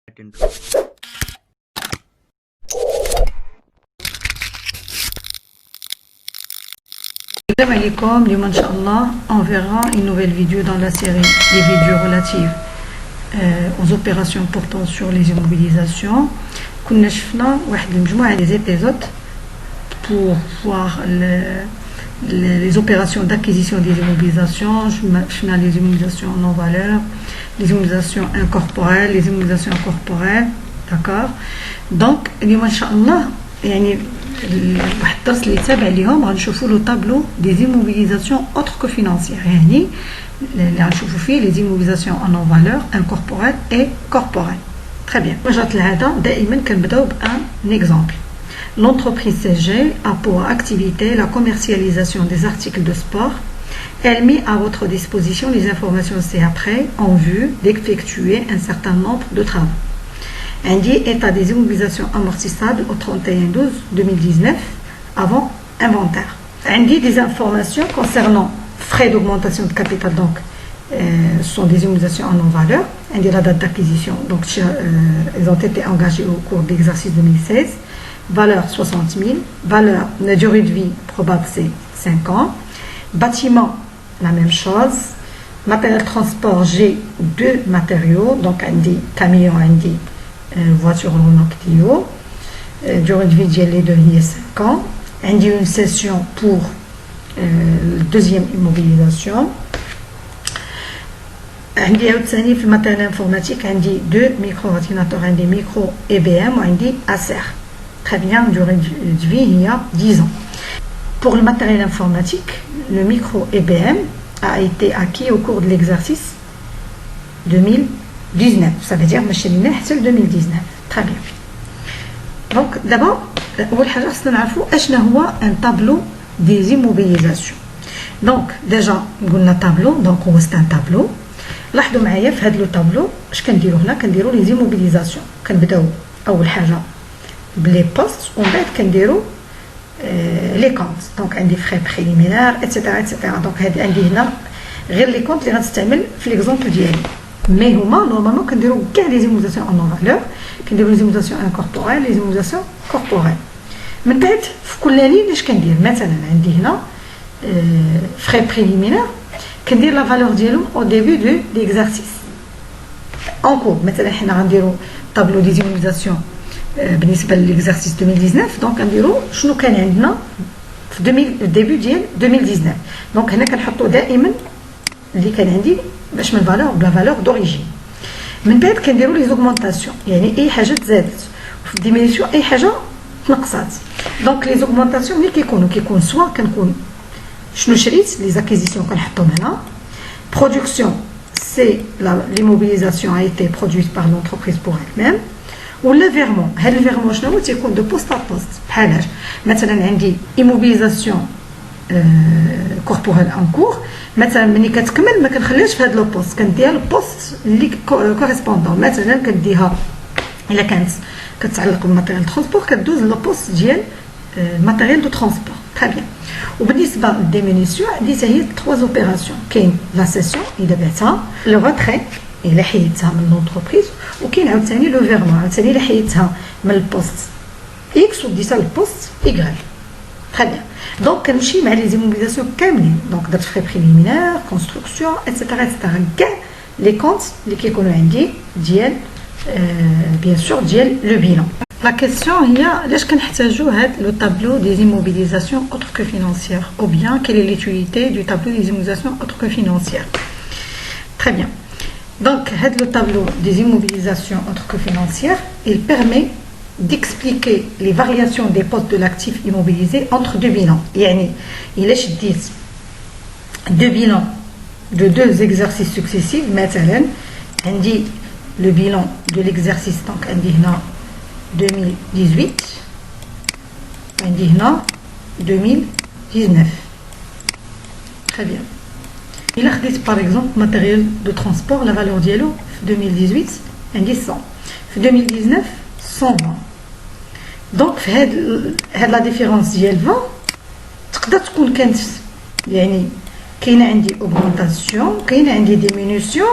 Salam alaikum, Inch'Allah, on verra une nouvelle vidéo dans la série des vidéos relatives aux opérations portant sur les immobilisations. كنا شفنا واحد المجموعة des épisodes pour voir les opérations d'acquisition des immobilisations. شفنا les immobilisations non valeur, les immobilisations incorporelles, les immobilisations corporelles, d'accord. Donc اليوم ان شاء الله يعني واحد الدرس اللي تابع ليهم غنشوفوا لو طابلو دي زيموبيليزاسيون اوتر كو فينانسيير، يعني اللي غنشوفوا فيه لي زيموبيليزاسيون ان نون فالور انكوربوريل اي كوربوريل. تري بيان. مجرة العادة دائما كنبداو بان اكزامبل. L'entreprise CG a pour activité la commercialisation des articles de sport. Elle met à votre disposition les informations ci-après en vue d'effectuer un certain nombre de travaux. Indique état des immobilisations amortissables au 31/12/2019 avant inventaire. Indique des informations concernant frais d'augmentation de capital, donc ce sont des immobilisations en non-valeur. Indique la date d'acquisition, donc elles ont été engagées au cours de l'exercice 2016. Valeur 60 000, valeur, la durée de vie probable c'est 5 ans. Bâtiment, la même chose. Matériel de transport, j'ai deux matériaux, donc indique camion, indique voiture Renault Clio. Durée de vie les deux est 5 ans. Indique une session pour deuxième immobilisation. عندي عاوتاني في الماتيريال انفورماتيك عندي دو ميكرو ordinateurs, عندي ميكرو IBM وعندي Acer. Très bien, durée de vie il y a 10 ans. Pour le matériel informatique, le micro IBM a été acquis au cours de l'exercice 2019. Ça veut dire c'est 2019. Très bien. Donc d'abord, أول حاجة خصنا نعرفوا أشنا هو un tableau des immobilisations. Donc déjà قلنا tableau, donc هو c'est un tableau. لاحظوا معايا في هذا لو طابلو اش كنديروا هنا، كنديروا لي زيموبيليزاسيون. كنبداو اول حاجه بلي بوست ومن بعد كنديروا لي كونت. دونك عندي فري بريليمينير ايتترا ايتترا. دونك هادي عندي هنا غير لي كونت اللي غنستعمل في ليكزامبل ديالي، مي هما نورمالمون كنديروا كاع لي زيموبيليزاسيون ان نون فالور، كنديروا لي زيموبيليزاسيون انكوربوريل، لي زيموبيليزاسيون كوربوريل. من بعد في كل لين اش كندير، مثلا عندي هنا فري بريليمينير كندير لا فالور ديالهم او ديبي دو ليكزارسيس اون كور. مثلا حنا غنديروا طابلو دي زيموبيليزاسيون بالنسبه لليكزارسيس 2019. دونك غنديروا شنو كان عندنا في ديبي ديال 2019. دونك هنا كنحطوا دائما اللي كان عندي باش من فالور بلا فالور دوريجين. من بعد كنديروا لي زوغمونطاسيون، يعني اي حاجه تزادت، وفي الديمينيسيون اي حاجه تنقصات. دونك لي زوغمونطاسيون ملي كيكون سوا كنكون شنو شريت لي زاكيزيسيون كنحطهم هنا. Production, c'est l'immobilisation a été produite par l'entreprise pour elle-même. Ou le virement, هذا الفيرمون شنو هو؟ تيكون دو بوست ا بوست. بحال مثلا عندي immobilisation كوربوريل ان كور، مثلا ملي كتكمل ما كنخليهاش في هذا لو بوست، كنديها البوست اللي كوريسبوندون. مثلا كديها الا كانت كتعلق بالماتيريال ترونسبور كدوز لو بوست ديال الماتيريال دو ترونسبور. تري بيان. وبالنسبه للديمينيسيون عندي حتى هي 3 اوبيراسيون. كاين لا سيسيون اذا بعتها، لو روتري الا حيدتها من لونتربريز، وكاين عاوتاني لو فيرمون عاوتاني الا حيدتها من البوست اكس وديتها للبوست ايغال. تري بيان. دونك كنمشي مع لي زيموبيليزاسيون كاملين. دونك درت فري بريليمينير كونستركسيون ايتترا ايتترا، كاع لي كونت اللي كيكونوا عندي ديال بيان سور ديال لو بيلون. La question هي علاش كنحتاجوا هاد لو طابلو دي زيموبيليزاسيون اوتر كو فينانسيير، او بيان quelle est l'utilité du tableau des immobilisations autres que financières. Très bien. Donc هاد لو طابلو des immobilisations autres que financières, il permet d'expliquer les variations des postes de l'actif immobilisé entre deux bilans. يعني إلا شديت deux bilans de deux exercices successifs، مثلا عندي le bilan de l'exercice، donc عندي هنا 2018 عندي هنا 2019. Très bien. إلا خديت باغ اكزومبل ماتيريال دو ترونسبور لا فالور ديالو في 2018 عندي 100، في 2019 120. دونك في هاد لا ديفيرونس ديال 20 تقدر تكون كانت يعني كاينه عندي اوغمونطاسيون، كاينه عندي ديمينيسيون،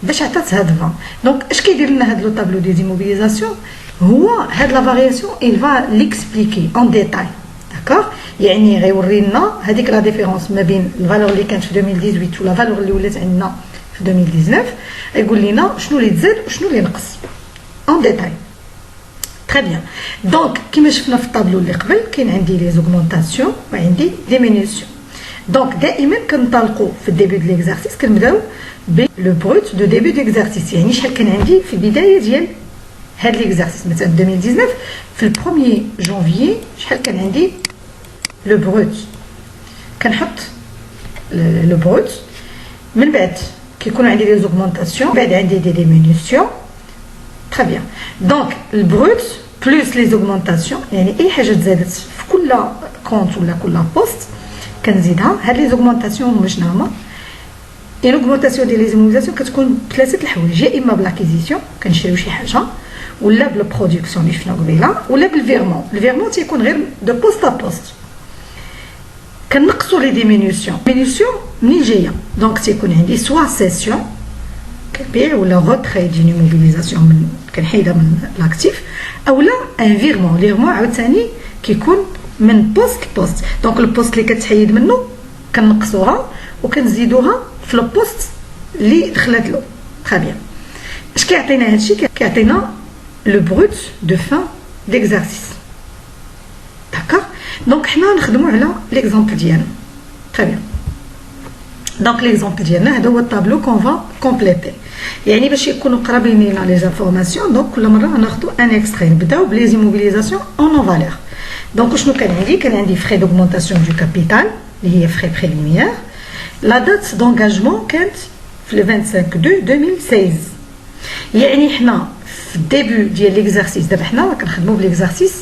باش عطات هاد 20. دونك اش كيدير لنا هاد لو طابلو دي زيموبيليزاسيون؟ هو هاد لا فارياسيون il va l'expliquer en détail. داكوغ؟ يعني غيوري لنا هذيك لا ديفيرونس ما بين الفالور اللي كانت في 2018 ولا فالور اللي ولات عندنا في 2019. يقول لنا شنو اللي تزاد وشنو اللي نقص en détail. Très bien. Donc كما شفنا في الطابلو اللي قبل كاين عندي لي زوغمونطاسيون وعندي ديمينيسيون. دونك دائما كنطلقوا في الديبي دو ليكزارسيس كنبداو ب لو بروت دو ديبي دو اكزارسيس، يعني شحال كان عندي في البدايه ديال هاد ليكزارسيس. مثلا 2019 في البروميي جونفيي شحال كان عندي لو بروت، كنحط لو بروت، من بعد كيكون عندي لي زوغمونطاسيون، بعد عندي دي ديمينيسيون. تري بيان. دونك البروت بلوس لي زوغمونطاسيون، يعني اي حاجه تزادت في كل كونت ولا كل بوست كنزيدها. هاد لي زوغمونطاسيون هما شنو هما؟ اي لوغمونطاسيون ديال لي زيموبيليزاسيون كتكون ثلاثه الحوايج، يا اما بلاكيزيسيون كنشريو شي حاجه، ولا بالبرودكسيون اللي شفنا قبيله، ولا بالفيرمون. الفيرمون تيكون غير دو بوست ا بوست. كنقصوا لي ديمينيسيون. ديمينيسيون منين جايه؟ دونك تيكون عندي سوا سيسيون كنبيع، ولا غوتري ديال ليموبيليزاسيون من كنحيدها من لاكتيف، اولا ان فيرمون. فيرمون عاوتاني كيكون من بوست لبوست. دونك البوست اللي كتحيد منه كنقصوها وكنزيدوها في البوست اللي دخلت له. تري بيان. اش كيعطينا هادشي؟ كيعطينا لو بروت دو فان ديكزارسيس. داكوغ؟ دونك حنا نخدموا على ليكزامبل ديالنا. تري بيان. دونك ليكزامبل ديالنا هذا هو الطابلو كون فا كومبليتي، يعني باش يكونوا قرابين لينا لي زانفورماسيون. دونك كل مره غناخذوا ان اكستري. نبداو بلي زيموبيليزاسيون اون نون فالور. دونك شنو كان عندي؟ كان عندي فري دوغمونطاسيون دو كابيتال اللي هي فري بريليميير. لا دات دونغاجمون كانت في لو 25/2/2016، يعني حنا في الديبي ديال ليكزارسيس. دابا حنا كنخدموا بليكزارسيس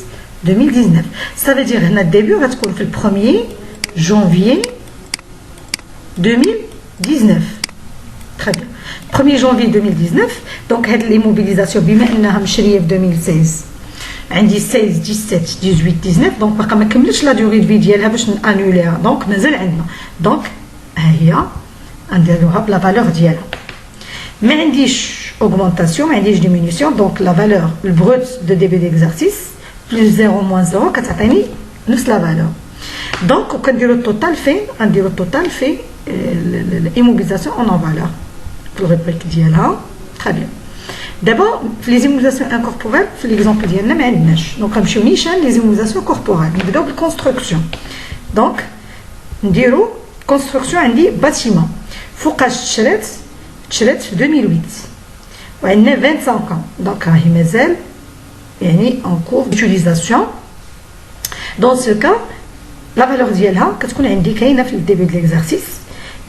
2019، سا فيدير هنا الديبي غتكون في البروميي جونفيي 2019. تري بيان. 1er جونفي 2019. دونك هاد ليموبيليزاسيون بما انها مشريه في 2016 عندي 16 17 18 19، دونك باقا ما كملتش لا دوري في ديالها باش نانوليها. دونك مازال عندنا. دونك ها هي نديروها بلا فالور ديالها. ما عنديش اوغمونطاسيون، ما عنديش ديمينيسيون. دونك لا فالور البروت دو ديبي ديكزارسيس بلس 0 موان 0 كتعطيني نفس لا فالور. دونك وكنديرو التوتال فين؟ غنديرو التوتال في l'immobilisation en valeur في الريبريك ديالها. تري بيان. دابا في لي زيموبيليزاسيون انكوربوريل في ليكزامبل ديالنا ما عندناش، دونك غنمشيو نيشان لي زيموبيليزاسيون كوربوريل. نبداو بالكونستركسيون. دونك نديرو كونستركسيون. عندي باتيمون فوقاش تشرات في 2008 وعندنا 25 ans، دونك راهي مازال يعني اون كور ديوتيليزاسيون. دون سو كا لا فالور ديالها كتكون عندي كاينه في الديبي ديال ليكزارسيس.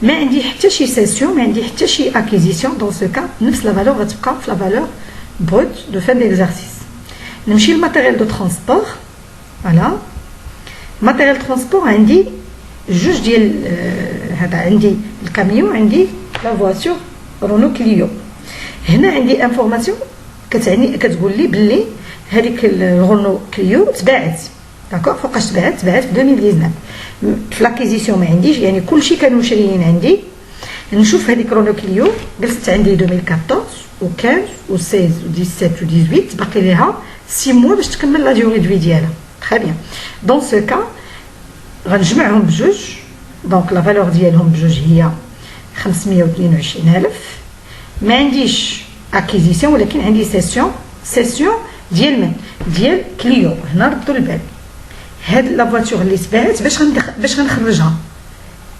ما عندي حتى شي سيسيون، ما عندي حتى شي اكيزيسيون. دون سو كا نفس لا فالور غتبقى في لا فالور بروت دو فان ديكزارسيس. نمشي للماتيريال دو ترونسبور. فوالا ماتيريال ترونسبور عندي جوج ديال هذا، عندي الكاميون، عندي لا فواتور رونو كليو. هنا عندي انفورماسيون كتقول لي بلي هذيك الرونو كليو تباعت. داكوغ؟ فوقاش تباعت؟ تباعت في 2019. في لاكيزيسيون ما عنديش، يعني كلشي كانوا مشريين عندي. نشوف هذيك رونو كليو جلست عندي 2014 و15 و16 و17 و18، باقي ليها 6 موا باش تكمل لا ديوري دو ديالها. تري بيان. دون سو كا غنجمعهم بجوج. دونك لا فالور ديالهم بجوج هي 522,000. ما عنديش اكيزيسيون ولكن عندي سيسيون ديال من؟ ديال كليو. هنا ردوا البال، هاد لا فواتور اللي تباعت باش غنخرجها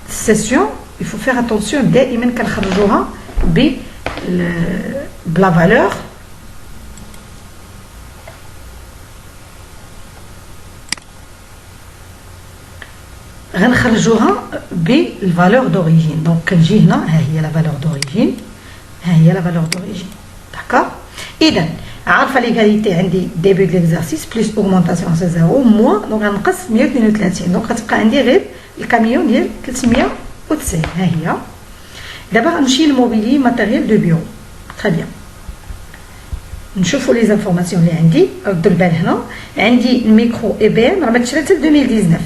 السيسيون يفو فيغ اتونسيون. دائما كنخرجوها بلا فالور غنخرجوها بالفالور دوريجين. دونك كنجي هنا، ها هي لا فالور دوريجين، ها هي لا فالور دوريجين. داكوغ؟ اذا عارفه ليغاليتي عندي ديبي دو ليكزارسيس بلس اوغمونطاسيون سي 0 موا، دونك غنقص 132. دونك غتبقى عندي غير الكاميون ديال 390. ها هي. دابا غنمشي للموبيلي ماتيريال دو بيرو. تري بيان. نشوفوا لي زانفورماسيون اللي عندي. ردوا البال هنا عندي الميكرو اي بي ام راه ما تشرات حتى 2019.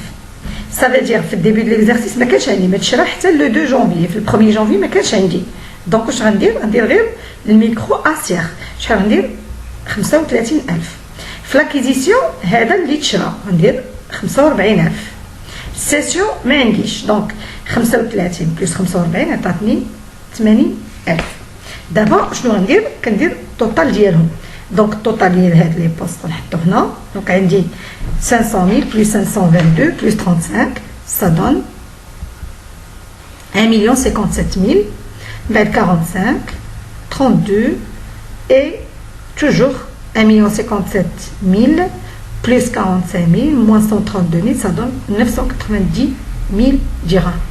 سا فيدير في الديبي دو ليكزارسيس ما كانش عندي، ما تشرا حتى لو 2 جونفي. في البروميي جونفي ما كانش عندي. دونك واش غندير غير الميكرو اسيغ شحال غندير 35000 في لاكيزيسيون هذا اللي تشرى غندير 45000 السيسيون ما عنديش دونك 35 بلس 45 عطاتني 80000 دابا شنو غندير كندير التوتال ديالهم دونك التوتال ديال هاد لي بوست نحطو هنا دونك عندي 500000 بلس 522 بلس 35 ça donne 1,057,000 بعد 45 32 et toujours 1,057,000 plus 45,000 moins 132,000 ça donne 990,000 dirhams.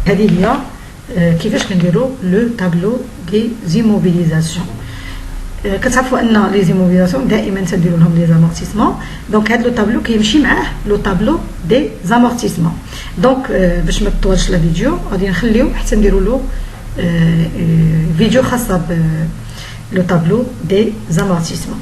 هذه هي كيفاش كنديروا لو تابلو دي زيموبيليزاسيون. كتعرفوا ان لي زيموبيليزاسيون دائما تنديروا لهم لي زامورتيسمون دونك هذا لو تابلو كيمشي معاه لو تابلو دي زامورتيسمون دونك باش ما تطولش لا فيديو غادي نخليو حتى نديروا له فيديو خاصه بلو تابلو دي زامورتيسمون.